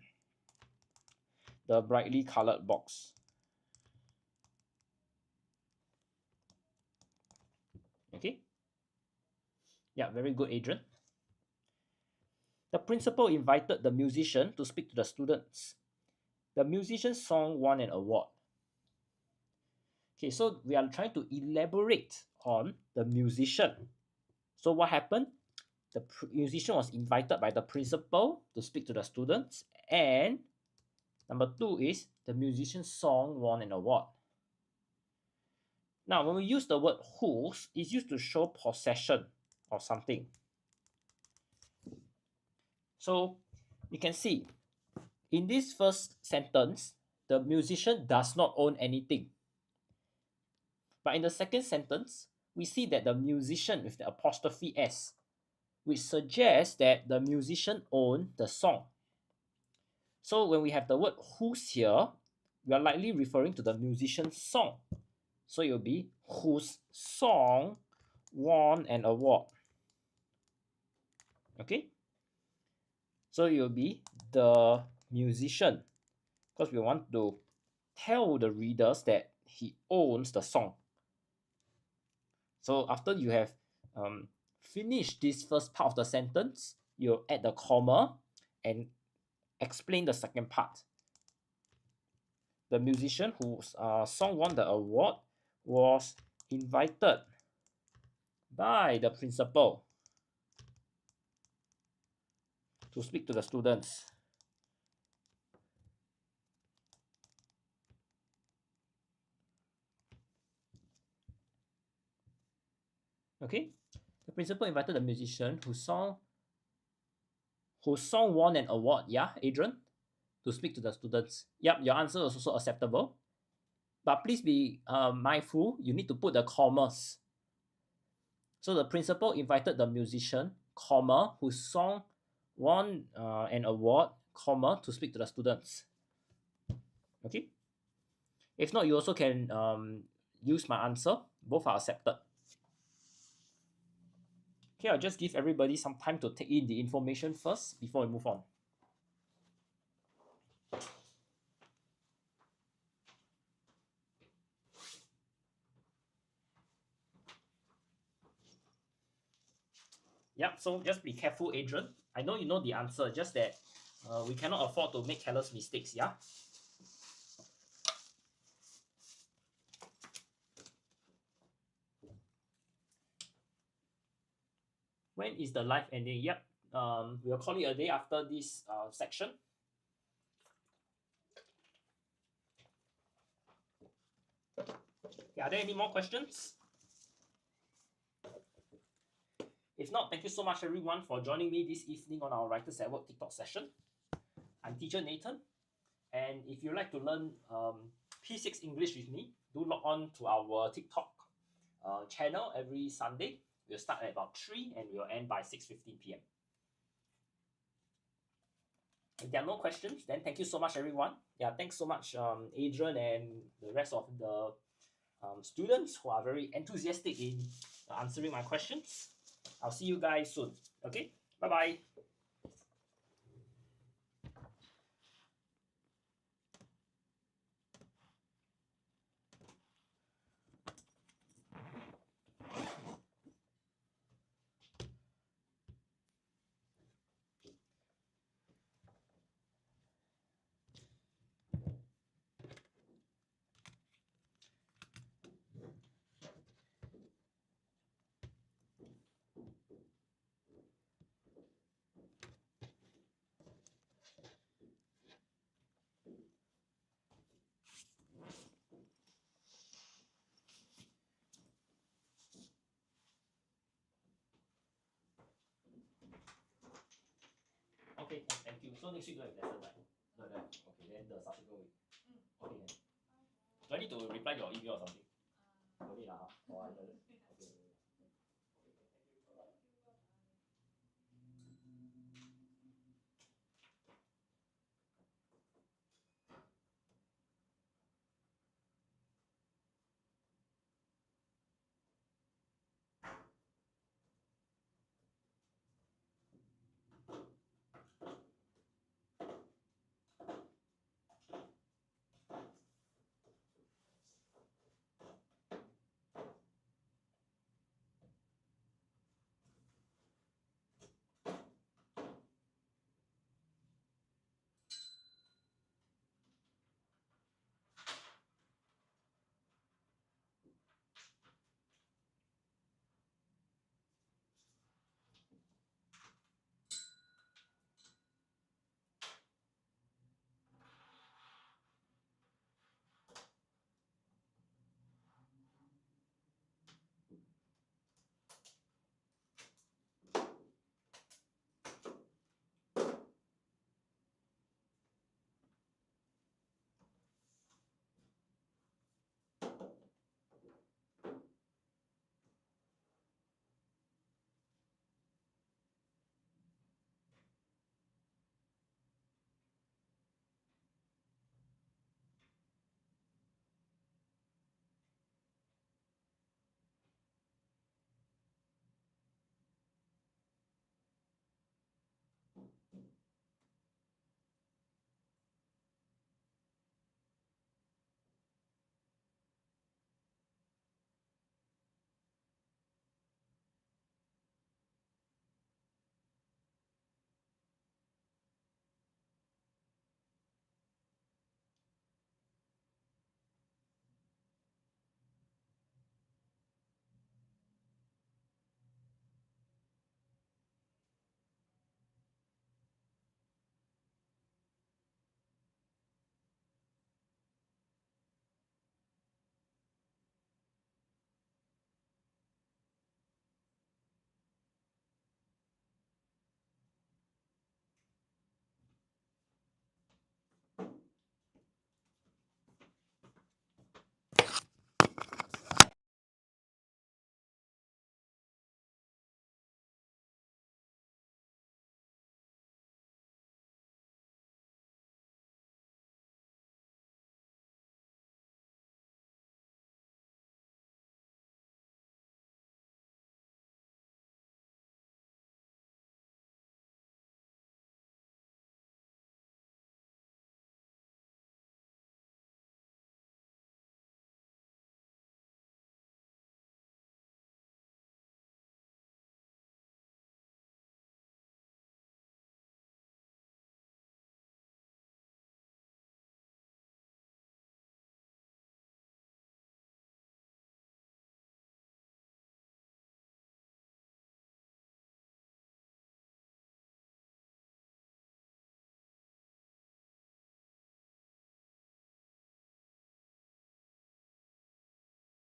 the brightly colored box. Okay, yeah, very good, Adrian. The principal invited the musician to speak to the students. The musician song won an award. Okay, so we are trying to elaborate on the musician. So what happened? The musician was invited by the principal to speak to the students, and number 2 is the musician's song won an award. Now, when we use the word whose, it's used to show possession of something. So you can see in this first sentence, the musician does not own anything. But in the second sentence, we see that the musician with the apostrophe S, which suggests that the musician owned the song. So when we have the word whose here, we are likely referring to the musician's song. So it will be whose song won an award. Okay? So it will be the musician, because we want to tell the readers that he owns the song. So after you have finished this first part of the sentence, you add the comma and explain the second part. The musician whose song won the award was invited by the principal to speak to the students. Okay, the principal invited the musician whose song won an award. Yeah, Adrian, to speak to the students. Yep, your answer is also acceptable. But please be mindful, you need to put the commas. So the principal invited the musician, comma, whose song won an award, comma, to speak to the students. Okay? If not, you also can use my answer. Both are accepted. Okay, I'll just give everybody some time to take in the information first before we move on. Yep, so just be careful, Adrian. I know you know the answer, just that we cannot afford to make careless mistakes, yeah? When is the live ending? Yep, we'll call it a day after this section. Okay, are there any more questions? If not, thank you so much everyone for joining me this evening on our Writers at Work TikTok session. I'm teacher Nathan, and if you'd like to learn P6 English with me, do log on to our TikTok channel every Sunday. We'll start at about 3 and we'll end by 6:15 p.m. If there are no questions, then thank you so much everyone. Yeah, thanks so much Adrian and the rest of the students who are very enthusiastic in answering my questions. I'll see you guys soon. Okay, bye-bye. So next week don't have lesson, right? No, no. Okay, then the subsequent week. Okay, then. Do I need to reply your email or something? No need lah. Or I